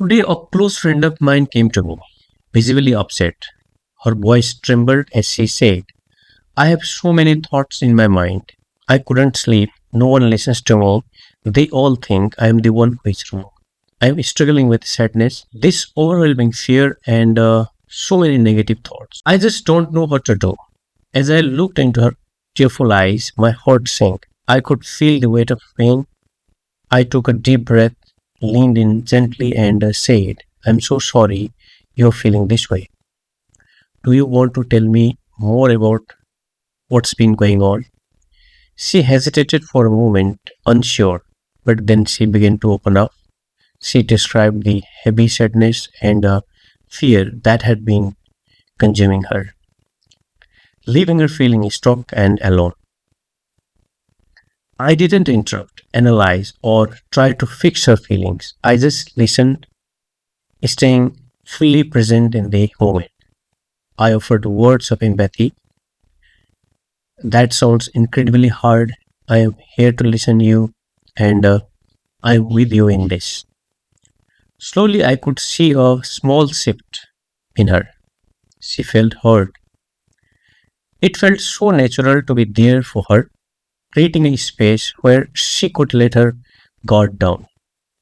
Today, a close friend of mine came to me, visibly upset. Her voice trembled as she said, I have so many thoughts in my mind. I couldn't sleep. No one listens to me. They all think I am the one who is wrong. I am struggling with sadness, this overwhelming fear, and so many negative thoughts. I just don't know what to do. As I looked into her tearful eyes, my heart sank. I could feel the weight of pain. I took a deep breath, leaned in gently, and said, I'm so sorry you're feeling this way. Do you want to tell me more about what's been going on? She hesitated for a moment, unsure, but then she began to open up. She described the heavy sadness and fear that had been consuming her, leaving her feeling struck and alone. I didn't interrupt, analyze, or try to fix her feelings. I just listened, staying fully present in the moment. I offered words of empathy. That sounds incredibly hard. I am here to listen to you and I am with you in this. Slowly, I could see a small shift in her. She felt heard. It felt so natural to be there for her, creating a space where she could let her guard down.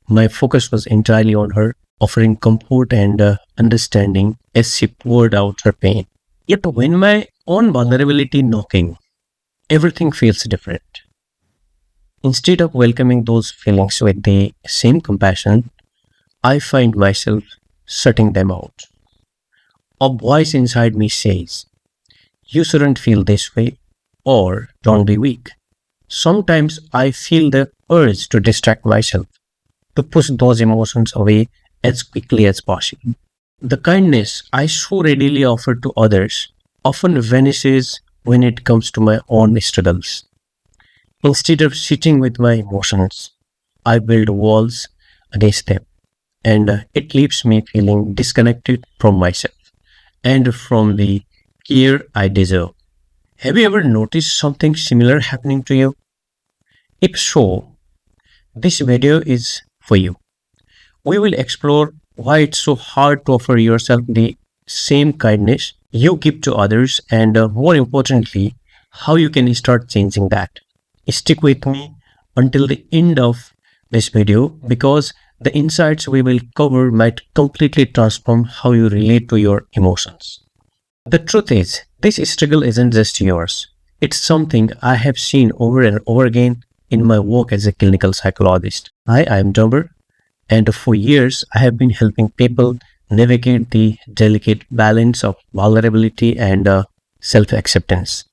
My focus was entirely on her, offering comfort and understanding as she poured out her pain. Yet, when my own vulnerability knocking, everything feels different. Instead of welcoming those feelings with the same compassion, I find myself shutting them out. A voice inside me says, you shouldn't feel this way, or don't be weak. Sometimes I feel the urge to distract myself, to push those emotions away as quickly as possible. The kindness I so readily offer to others often vanishes when it comes to my own struggles. Instead of sitting with my emotions, I build walls against them, and it leaves me feeling disconnected from myself and from the care I deserve. Have you ever noticed something similar happening to you? If so, this video is for you. We will explore why it's so hard to offer yourself the same kindness you give to others, and more importantly, how you can start changing that. Stick with me until the end of this video because the insights we will cover might completely transform how you relate to your emotions. The truth is, this struggle isn't just yours. It's something I have seen over and over again in my work as a clinical psychologist. Hi, I'm Dumber, and for years I have been helping people navigate the delicate balance of vulnerability and self acceptance.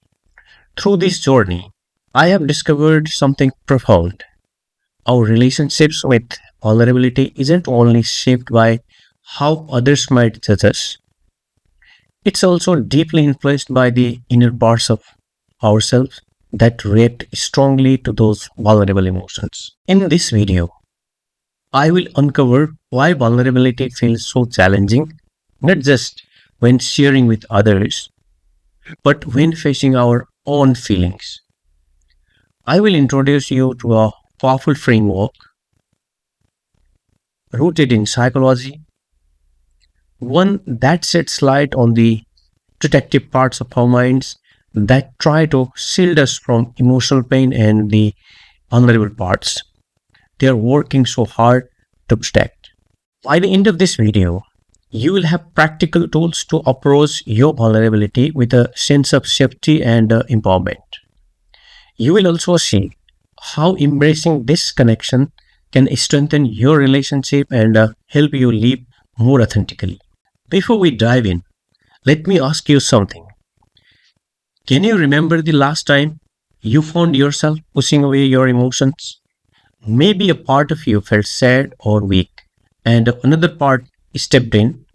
Through this journey, I have discovered something profound. Our relationships with vulnerability isn't only shaped by how others might judge us, it's also deeply influenced by the inner parts of ourselves that react strongly to those vulnerable emotions. In this video, I will uncover why vulnerability feels so challenging, not just when sharing with others, but when facing our own feelings. I will introduce you to a powerful framework rooted in psychology, one that sheds light on the protective parts of our minds that try to shield us from emotional pain and the vulnerable parts they are working so hard to protect. By the end of this video, you will have practical tools to approach your vulnerability with a sense of safety and empowerment. You will also see how embracing this connection can strengthen your relationship and help you live more authentically. Before we dive in, let me ask you something. Can you remember the last time you found yourself pushing away your emotions? Maybe a part of you felt sad or weak, and another part stepped in,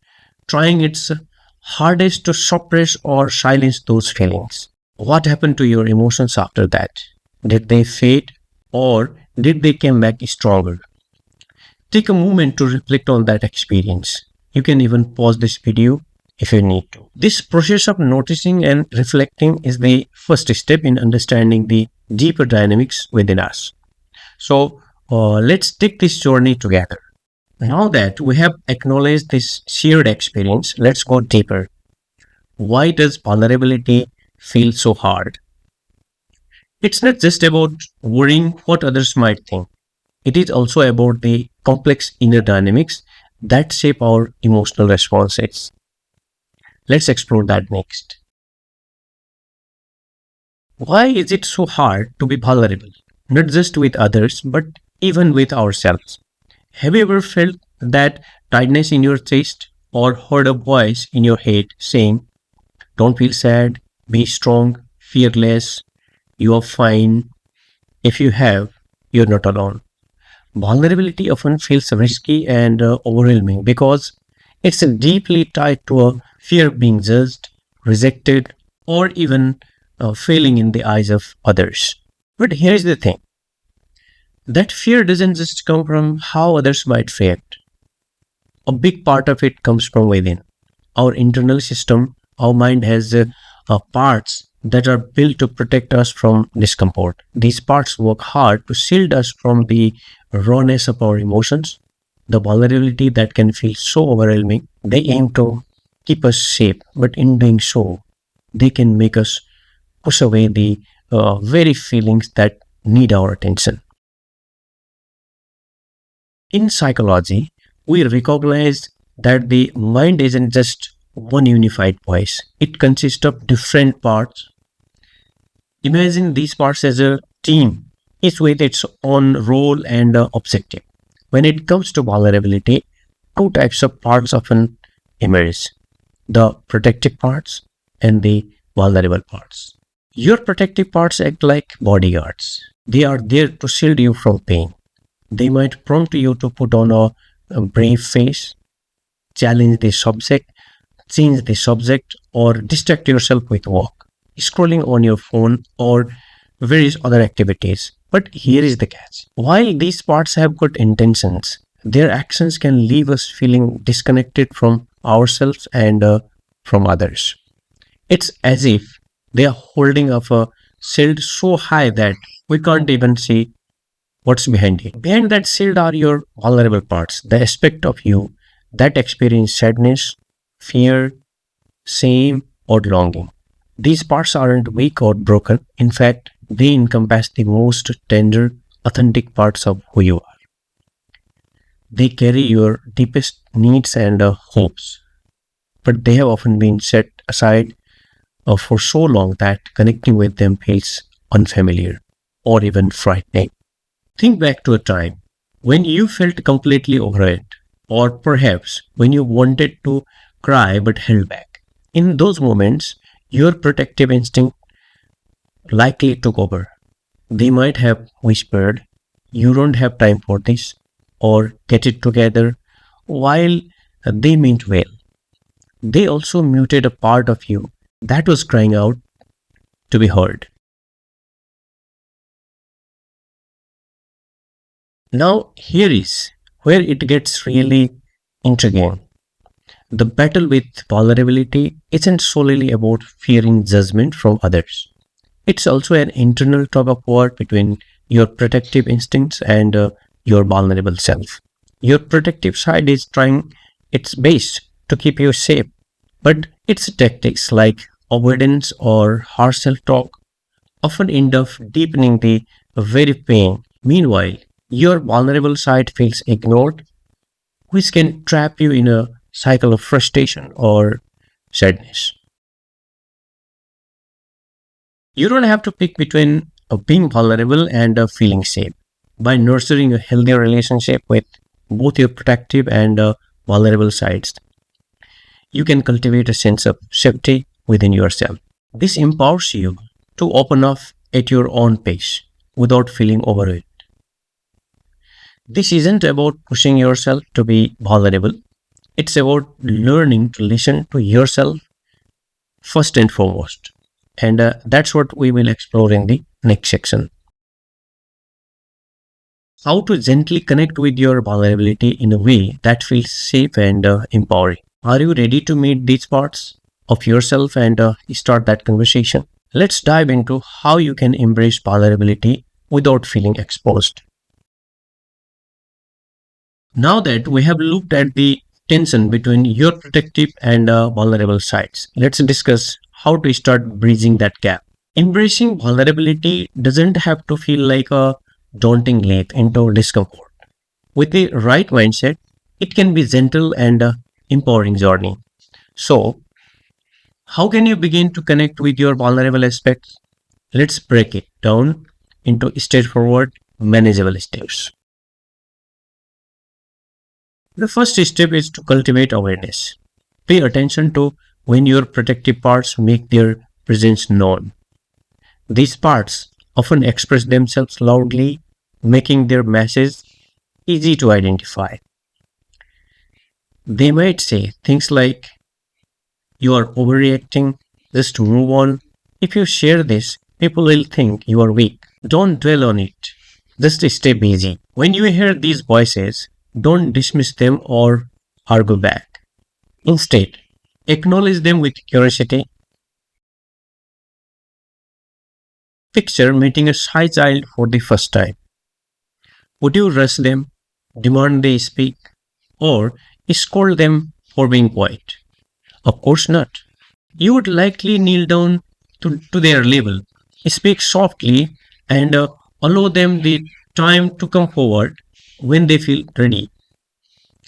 trying its hardest to suppress or silence those feelings. What happened to your emotions after that? Did they fade or did they come back stronger? Take a moment to reflect on that experience. You can even pause this video if you need to. This process of noticing and reflecting is the first step in understanding the deeper dynamics within us. So let's take this journey together. Now that we have acknowledged this shared experience, let's go deeper. Why does vulnerability feel so hard? It's not just about worrying what others might think. It is also about the complex inner dynamics that shape our emotional responses. Let's explore that next. Why is it so hard to be vulnerable? Not just with others, but even with ourselves. Have you ever felt that tightness in your chest or heard a voice in your head saying, "Don't feel sad, be strong, fearless, you are fine"? If you have, you're not alone. Vulnerability often feels risky and overwhelming because it's deeply tied to a fear of being judged, rejected, or even failing in the eyes of others. But here's the thing, that fear doesn't just come from how others might react. A big part of it comes from within. Our internal system, our mind has parts that are built to protect us from discomfort. These parts work hard to shield us from the rawness of our emotions, the vulnerability that can feel so overwhelming. They aim to keep us safe, but in doing so, they can make us push away the very feelings that need our attention. In psychology, we recognize that the mind isn't just one unified voice, it consists of different parts. Imagine these parts as a team, each with its own role and objective. When it comes to vulnerability, two types of parts often emerge: the protective parts and the vulnerable parts. Your protective parts act like bodyguards. They are there to shield you from pain. They might prompt you to put on a brave face, challenge the subject, change the subject, or distract yourself with work, scrolling on your phone, or various other activities. But here is the catch. While these parts have good intentions, their actions can leave us feeling disconnected from ourselves and from others. It's as if they are holding up a shield so high that we can't even see what's behind it. Behind that shield are your vulnerable parts, the aspect of you that experience sadness, fear, shame, or longing. These parts aren't weak or broken. In fact, they encompass the most tender, authentic parts of who you are. They carry your deepest needs and hopes, but they have often been set aside for so long that connecting with them feels unfamiliar or even frightening. Think back to a time when you felt completely overwhelmed, or perhaps when you wanted to cry but held back. In those moments, your protective instinct likely took over. They might have whispered, "You don't have time for this," or "Get it together." While they meant well, they also muted a part of you that was crying out to be heard. Now, here is where it gets really intriguing. The battle with vulnerability isn't solely about fearing judgment from others. It's also an internal tug of war between your protective instincts and your vulnerable self. Your protective side is trying its best to keep you safe, but its tactics like avoidance or harsh self talk often end up deepening the very pain. Meanwhile, your vulnerable side feels ignored, which can trap you in a cycle of frustration or sadness. You don't have to pick between being vulnerable and feeling safe. By nurturing a healthier relationship with both your protective and vulnerable sides, you can cultivate a sense of safety within yourself. This empowers you to open up at your own pace without feeling overwhelmed. This isn't about pushing yourself to be vulnerable. It's about learning to listen to yourself first and foremost. And that's what we will explore in the next section. How to gently connect with your vulnerability in a way that feels safe and empowering. Are you ready to meet these parts of yourself and start that conversation? Let's dive into how you can embrace vulnerability without feeling exposed. Now that we have looked at the tension between your protective and vulnerable sides, let's discuss how to start bridging that gap. Embracing vulnerability doesn't have to feel like a daunting leap into discomfort. With the right mindset, it can be gentle and empowering journey. So, how can you begin to connect with your vulnerable aspects? Let's break it down into straightforward, manageable steps. The first step is to cultivate awareness. Pay attention to when your protective parts make their presence known. These parts often express themselves loudly, making their message easy to identify. They might say things like, "You are overreacting, just move on. If you share this, people will think you are weak. Don't dwell on it. Just stay busy." When you hear these voices, don't dismiss them or argue back. Instead, acknowledge them with curiosity. Picture meeting a shy child for the first time. Would you rush them, demand they speak, or scold them for being quiet? Of course not. You would likely kneel down to their level, speak softly, and allow them the time to come forward when they feel ready.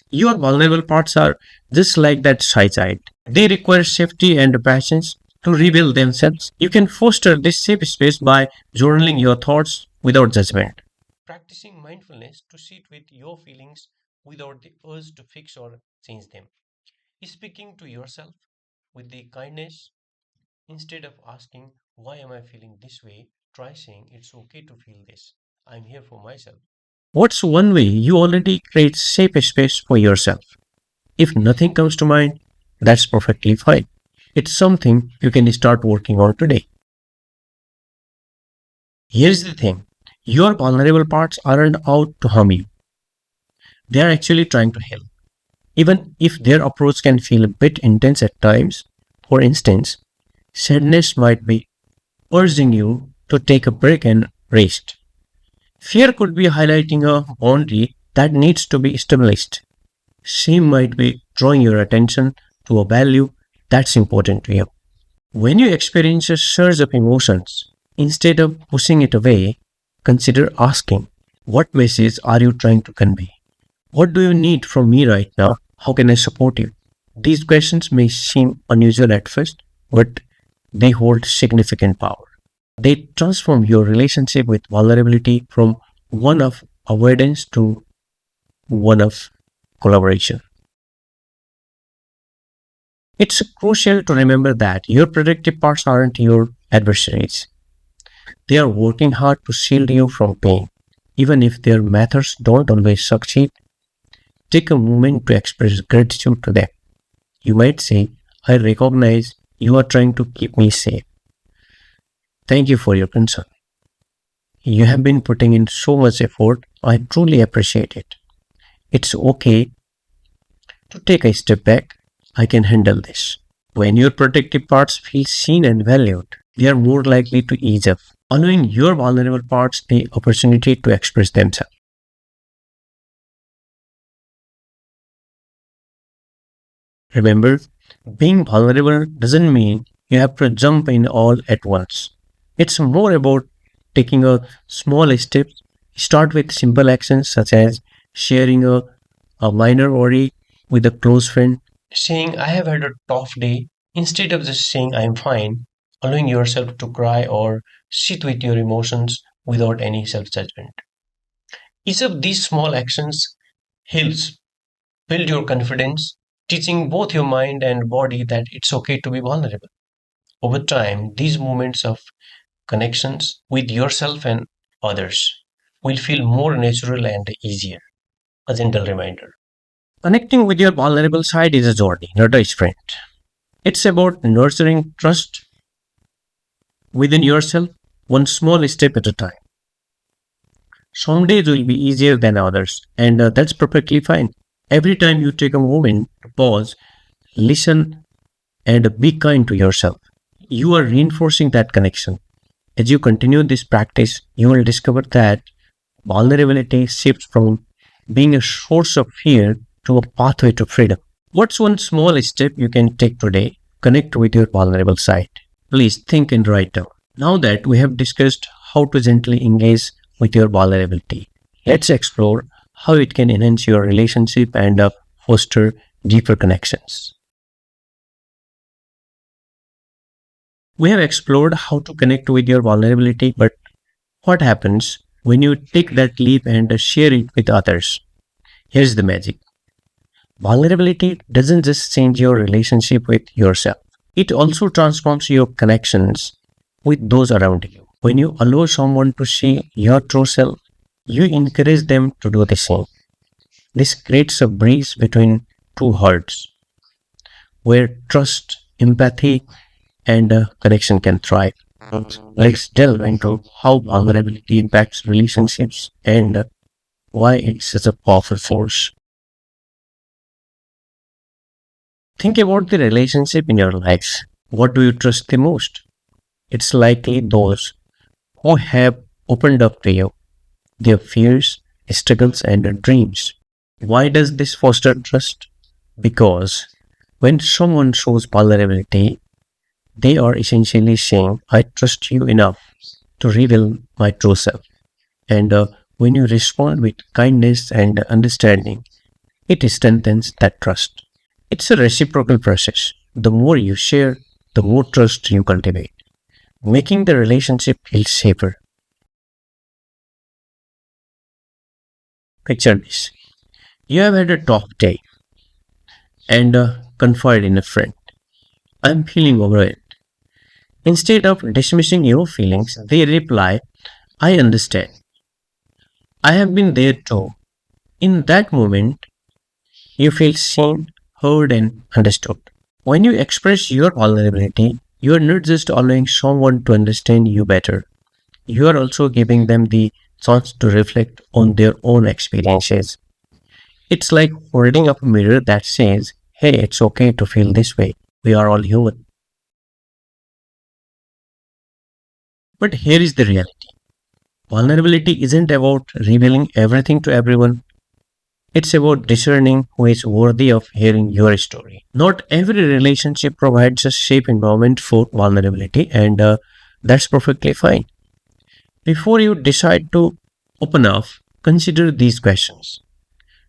Your vulnerable parts are just like that shy child. They require safety and patience to reveal themselves. You can foster this safe space by journaling your thoughts without judgment. Practicing mindfulness to sit with your feelings without the urge to fix or change them. Speaking to yourself with the kindness instead of asking, "Why am I feeling this way?" Try saying, "It's okay to feel this. I'm here for myself." What's one way you already create safe space for yourself? If nothing comes to mind, that's perfectly fine. It's something you can start working on today. Here's the thing, your vulnerable parts aren't out to harm you, they are actually trying to help. Even if their approach can feel a bit intense at times, for instance, sadness might be urging you to take a break and rest. Fear could be highlighting a boundary that needs to be established. Shame might be drawing your attention to a value that's important to you. When you experience a surge of emotions, instead of pushing it away, consider asking, "What message are you trying to convey? What do you need from me right now? How can I support you?" These questions may seem unusual at first, but they hold significant power. They transform your relationship with vulnerability from one of avoidance to one of collaboration. It's crucial to remember that your protective parts aren't your adversaries. They are working hard to shield you from pain. Even if their methods don't always succeed, take a moment to express gratitude to them. You might say, "I recognize you are trying to keep me safe. Thank you for your concern. You have been putting in so much effort. I truly appreciate it. It's okay to take a step back. I can handle this." When your protective parts feel seen and valued, they are more likely to ease up, allowing your vulnerable parts the opportunity to express themselves. Remember, being vulnerable doesn't mean you have to jump in all at once. It's more about taking a small step. Start with simple actions such as sharing a minor worry with a close friend, saying, "I have had a tough day," instead of just saying, "I'm fine," allowing yourself to cry or sit with your emotions without any self judgment. Each of these small actions helps build your confidence, teaching both your mind and body that it's okay to be vulnerable. Over time, these moments of connections with yourself and others will feel more natural and easier. A gentle reminder. Connecting with your vulnerable side is a journey, not a sprint. It's about nurturing trust within yourself, one small step at a time. Some days will be easier than others, and that's perfectly fine. Every time you take a moment to pause, listen, and be kind to yourself, you are reinforcing that connection. As you continue this practice, you will discover that vulnerability shifts from being a source of fear to a pathway to freedom. What's one small step you can take today? Connect with your vulnerable side. Please think and write down. Now that we have discussed how to gently engage with your vulnerability, let's explore how it can enhance your relationship and foster deeper connections. We have explored how to connect with your vulnerability, but what happens when you take that leap and share it with others? Here's the magic. Vulnerability doesn't just change your relationship with yourself, it also transforms your connections with those around you. When you allow someone to see your true self, you encourage them to do the same. This creates a breeze between two hearts where trust, empathy, and connection can thrive. Let's delve into how vulnerability impacts relationships and why it's such a powerful force. Think about the relationship in your life. What do you trust the most? It's likely those who have opened up to you, their fears, struggles, and dreams. Why does this foster trust? Because when someone shows vulnerability, they are essentially saying, I trust you enough to reveal my true self. And when you respond with kindness and understanding, it strengthens that trust. It's a reciprocal process. The more you share, the more trust you cultivate, making the relationship feel safer. Picture this. You have had a tough day and confide in a friend. I'm feeling overwhelmed. Instead of dismissing your feelings, they reply, I understand. I have been there too. In that moment, you feel seen, heard, and understood. When you express your vulnerability, you are not just allowing someone to understand you better, you are also giving them the chance to reflect on their own experiences. It's like holding up a mirror that says, hey, it's okay to feel this way. We are all human. But here is the reality. Vulnerability isn't about revealing everything to everyone. It's about discerning who is worthy of hearing your story. Not every relationship provides a safe environment for vulnerability, and that's perfectly fine. Before you decide to open up, consider these questions.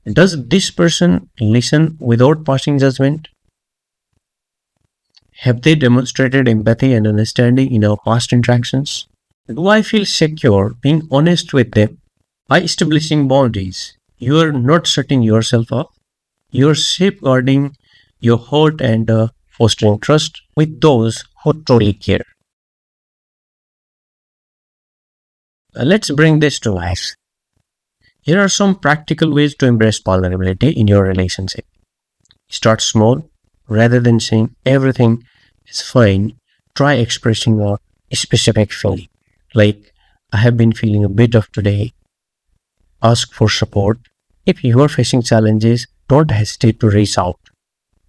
Does this person listen without passing judgment? Have they demonstrated empathy and understanding in our past interactions? Do I feel secure being honest with them? By establishing boundaries, you are not shutting yourself up, you are safeguarding your heart and fostering trust with those who truly care. Let's bring this to life. Here are some practical ways to embrace vulnerability in your relationship. Start small. Rather than saying everything is fine, try expressing a specific feeling. Like, I have been feeling a bit of today. Ask for support. If you are facing challenges, don't hesitate to reach out.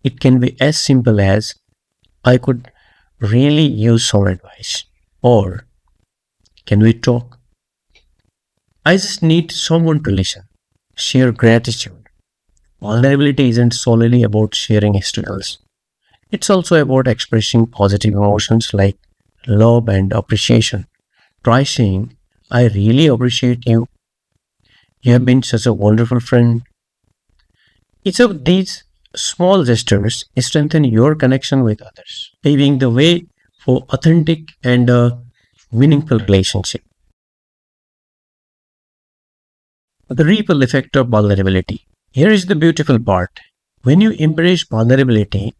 It can be as simple as, I could really use some advice. Or, can we talk? I just need someone to listen. Share gratitude. Vulnerability isn't solely about sharing struggles. It's also about expressing positive emotions like love and appreciation. Try saying, I really appreciate you. You have been such a wonderful friend. Each of these small gestures strengthen your connection with others, paving the way for authentic and meaningful relationship. The ripple effect of vulnerability. Here is the beautiful part. When you embrace vulnerability,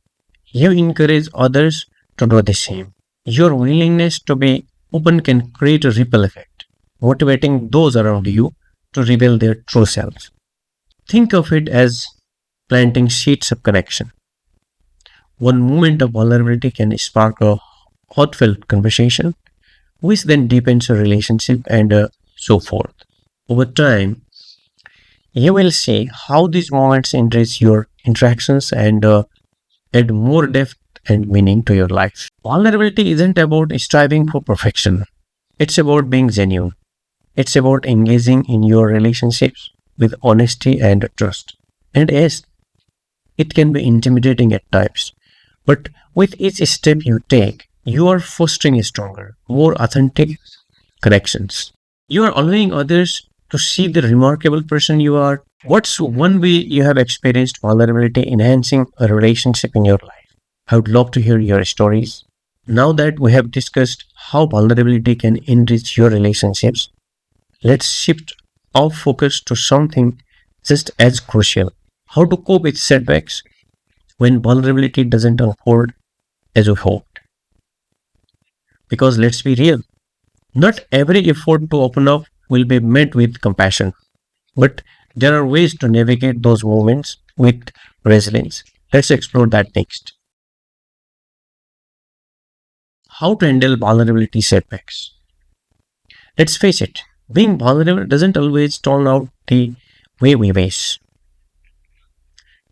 you encourage others to do the same. Your willingness to be open can create a ripple effect, motivating those around you to reveal their true selves. Think of it as planting seeds of connection. One moment of vulnerability can spark a heartfelt conversation, which then deepens a relationship and so forth. Over time, you will see how these moments enrich your interactions and add more depth and meaning to your life. Vulnerability isn't about striving for perfection, it's about being genuine. It's about engaging in your relationships with honesty and trust. And yes, it can be intimidating at times, but with each step you take, you are fostering a stronger, more authentic connections. You are allowing others to see the remarkable person you are. What's one way you have experienced vulnerability enhancing a relationship in your life? I would love to hear your stories. Now that we have discussed how vulnerability can enrich your relationships, let's shift our focus to something just as crucial: how to cope with setbacks when vulnerability doesn't unfold as we hoped. Because let's be real, not every effort to open up will be met with compassion, but there are ways to navigate those moments with resilience. Let's explore that next. How to handle vulnerability setbacks. Let's face it, being vulnerable doesn't always turn out the way we wish.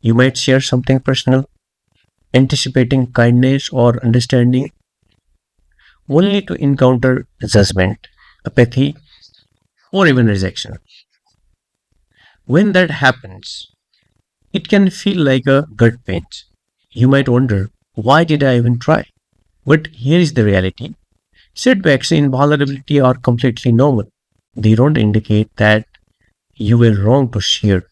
You might share something personal, anticipating kindness or understanding, only to encounter judgment, apathy, or even rejection. When that happens, it can feel like a gut pinch. You might wonder, why did I even try? But here is the reality: setbacks in vulnerability are completely normal. They don't indicate that you were wrong to share,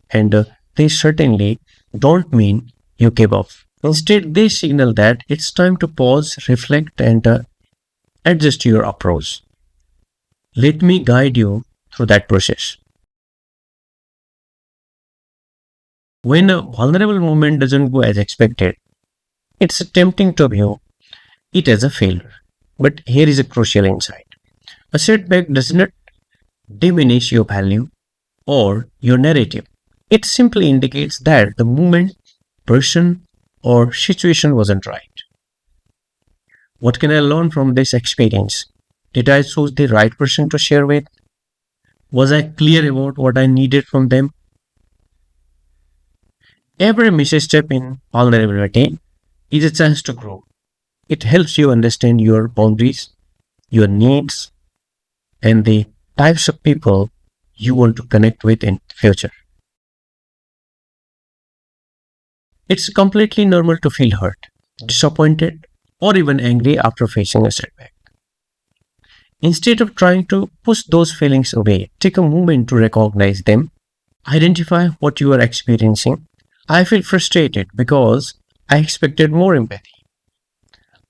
and they certainly don't mean you gave up. Instead, they signal that it's time to pause, reflect, and adjust your approach. Let me guide you through that process. When a vulnerable moment doesn't go as expected, it's tempting to view it as a failure. But here is a crucial insight: a setback does not diminish your value or your narrative. It simply indicates that the moment, person, or situation wasn't right. What can I learn from this experience? Did I choose the right person to share with? Was I clear about what I needed from them? Every misstep in vulnerability is a chance to grow. It helps you understand your boundaries, your needs, and the types of people you want to connect with in the future. It's completely normal to feel hurt, disappointed, or even angry after facing a setback. Instead of trying to push those feelings away, take a moment to recognize them. Identify what you are experiencing. I feel frustrated because I expected more empathy.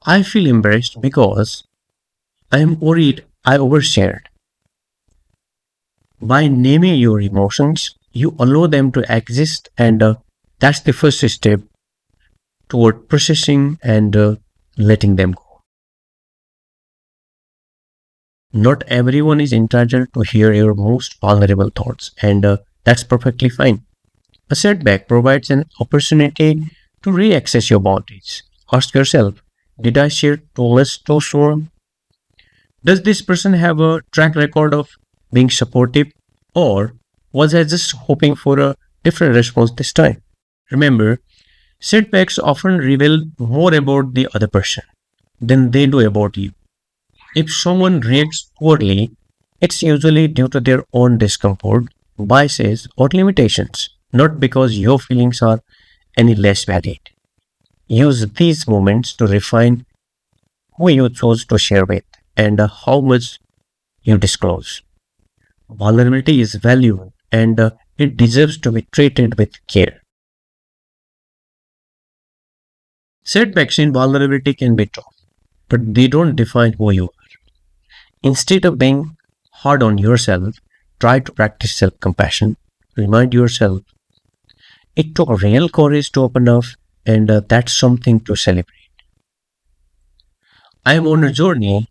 I feel embarrassed because I am worried I overshared. By naming your emotions, you allow them to exist, and that's the first step toward processing and letting them go. Not everyone is entitled to hear your most vulnerable thoughts, and that's perfectly fine. A setback provides an opportunity to reaccess your boundaries. Ask yourself, did I share too much too soon? Does this person have a track record of being supportive, or was I just hoping for a different response this time? Remember, setbacks often reveal more about the other person than they do about you. If someone reacts poorly, it's usually due to their own discomfort, biases, or limitations, not because your feelings are any less valid. Use these moments to refine who you chose to share with and how much you disclose. Vulnerability is valuable, and it deserves to be treated with care. Setbacks in vulnerability can be tough, but they don't define who you are. Instead of being hard on yourself, try to practice self compassion. Remind yourself it took real courage to open up, and that's something to celebrate. I am on a journey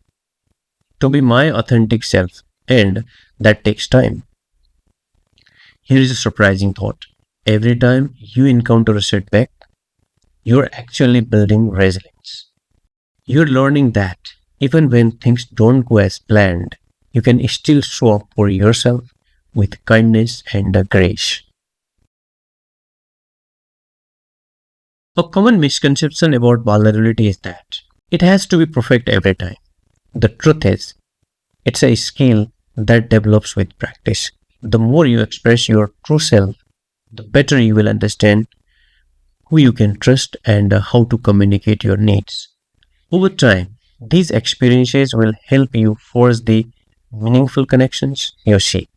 to be my authentic self, and that takes time. Here is a surprising thought: every time you encounter a setback, you're actually building resilience. You're learning that even when things don't go as planned, you can still show up for yourself with kindness and grace. A common misconception about vulnerability is that it has to be perfect every time. The truth is, it's a skill that develops with practice. The more you express your true self, the better you will understand who you can trust and how to communicate your needs. Over time, these experiences will help you forge the meaningful connections you seek.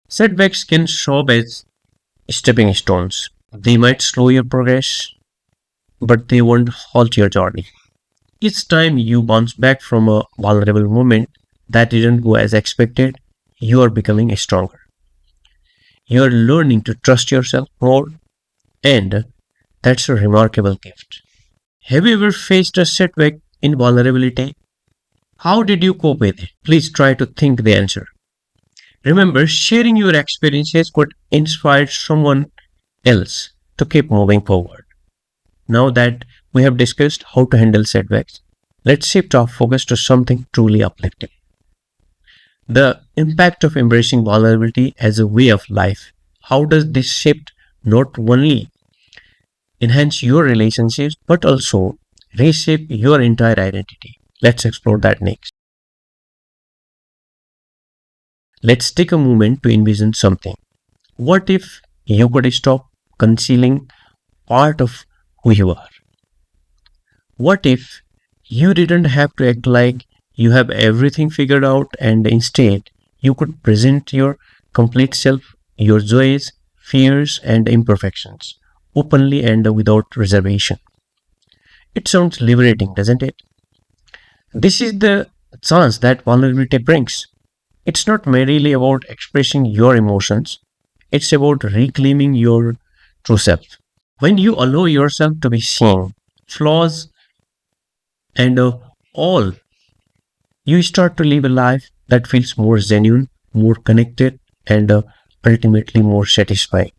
Setbacks can show up as stepping stones. They might slow your progress, but they won't halt your journey. Each time you bounce back from a vulnerable moment that didn't go as expected, you are becoming stronger. You are learning to trust yourself more, and that's a remarkable gift. Have you ever faced a setback in vulnerability? How did you cope with it? Please try to think the answer. Remember, sharing your experiences could inspire someone else to keep moving forward. Now that we have discussed how to handle setbacks, let's shift our focus to something truly uplifting. The impact of embracing vulnerability as a way of life. How does this shift not only enhance your relationships but also reshape your entire identity? Let's explore that next. Let's take a moment to envision something. What if you could stop concealing part of who you are? What if you didn't have to act like you have everything figured out and instead you could present your complete self, your joys, fears, and imperfections openly and without reservation? It sounds liberating, doesn't it? This is the chance that vulnerability brings. It's not merely about expressing your emotions, it's about reclaiming your true self. When you allow yourself to be seen, flaws and all, you start to live a life that feels more genuine, more connected, and ultimately more satisfying.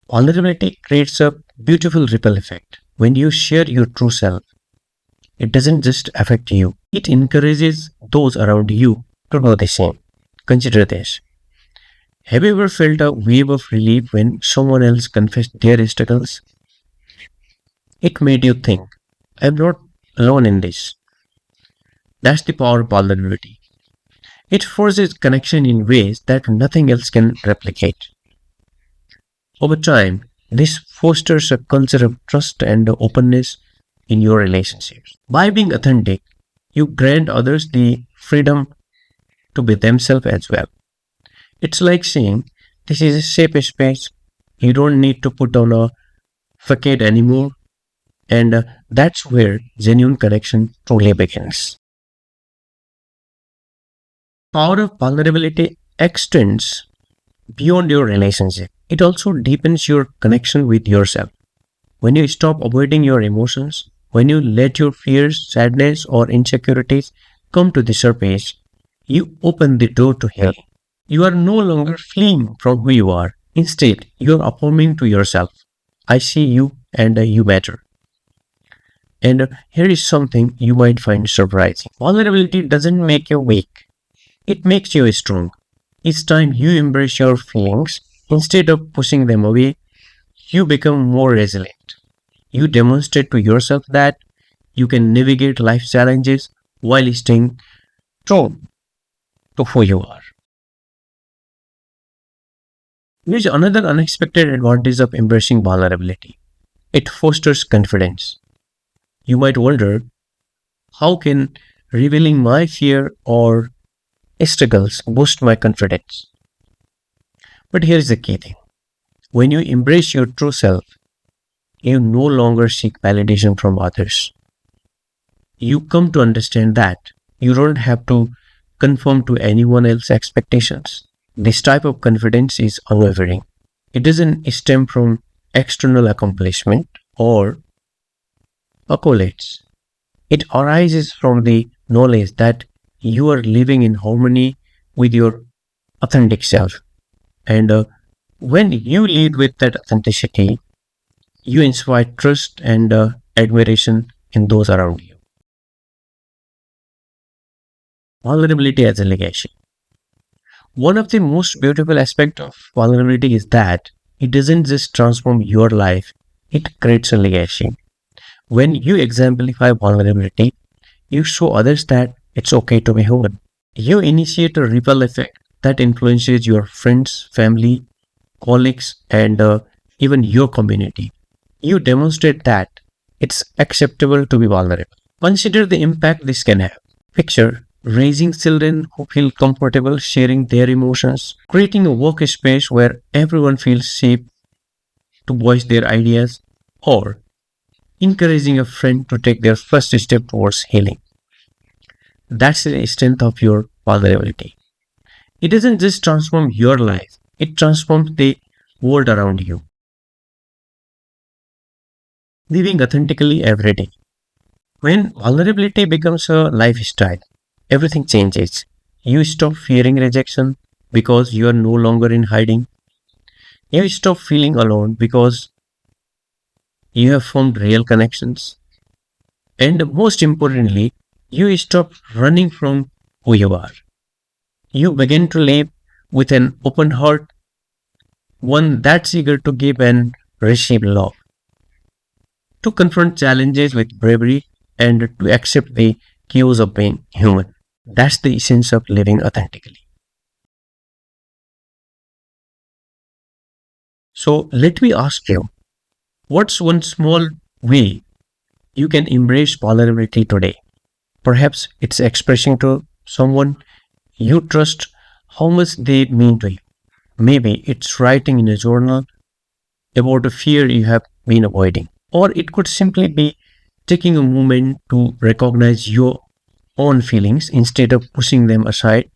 Vulnerability creates a beautiful ripple effect. When you share your true self, it doesn't just affect you, it encourages those around you to do the same. Consider this. Have you ever felt a wave of relief when someone else confessed their struggles? It made you think, I'm not alone in this. That's the power of vulnerability. It forces connection in ways that nothing else can replicate. Over time, this fosters a culture of trust and openness in your relationships. By being authentic, you grant others the freedom to be themselves as well. It's like saying, this is a safe space. You don't need to put on a facade anymore. And that's where genuine connection truly begins. Power of vulnerability extends beyond your relationship. It also deepens your connection with yourself. When you stop avoiding your emotions, when you let your fears, sadness, or insecurities come to the surface, you open the door to healing. You are no longer fleeing from who you are. Instead, you are affirming to yourself, I see you and you matter. And here is something you might find surprising. Vulnerability doesn't make you weak, it makes you strong. Each time you embrace your feelings, instead of pushing them away, you become more resilient. You demonstrate to yourself that you can navigate life challenges while staying true to who you are. There is another unexpected advantage of embracing vulnerability. It fosters confidence. You might wonder, how can revealing my fear or struggles boost my confidence? But here is the key thing. When you embrace your true self, you no longer seek validation from others. You come to understand that you don't have to conform to anyone else's expectations. This type of confidence is unwavering. It doesn't stem from external accomplishment or accolades. It arises from the knowledge that you are living in harmony with your authentic self. And when you lead with that authenticity, you inspire trust and admiration in those around you. Vulnerability as a legacy. One of the most beautiful aspects of vulnerability is that it doesn't just transform your life, it creates a legacy. When you exemplify vulnerability, you show others that It's okay to be human. You initiate a ripple effect that influences your friends, family, colleagues, and even your community. You demonstrate that it's acceptable to be vulnerable. Consider the impact this can have. Picture raising children who feel comfortable sharing their emotions, creating a workspace where everyone feels safe to voice their ideas, or encouraging a friend to take their first step towards healing. That's the strength of your vulnerability. It doesn't just transform your life, it transforms the world around you. Living authentically every day. When vulnerability becomes a lifestyle, everything changes. You stop fearing rejection because you are no longer in hiding. You stop feeling alone because you have formed real connections. And most importantly, you stop running from who you are. You begin to live with an open heart, one that's eager to give and receive love, to confront challenges with bravery, and to accept the chaos of being human. That's the essence of living authentically. So, let me ask you, what's one small way you can embrace vulnerability today? Perhaps it's expressing to someone you trust how much they mean to you. Maybe it's writing in a journal about a fear you have been avoiding. Or it could simply be taking a moment to recognize your own feelings instead of pushing them aside.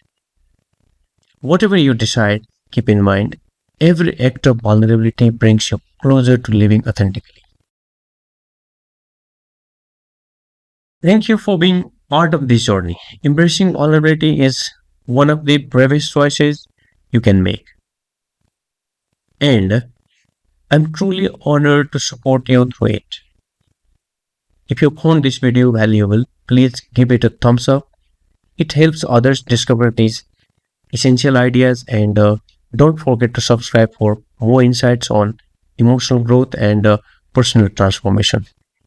Whatever you decide, keep in mind every act of vulnerability brings you closer to living authentically. Thank you for being part of this journey. Embracing vulnerability is one of the bravest choices you can make. And I'm truly honored to support you through it. If you found this video valuable, please give it a thumbs up. It helps others discover these essential ideas, and don't forget to subscribe for more insights on emotional growth and personal transformation.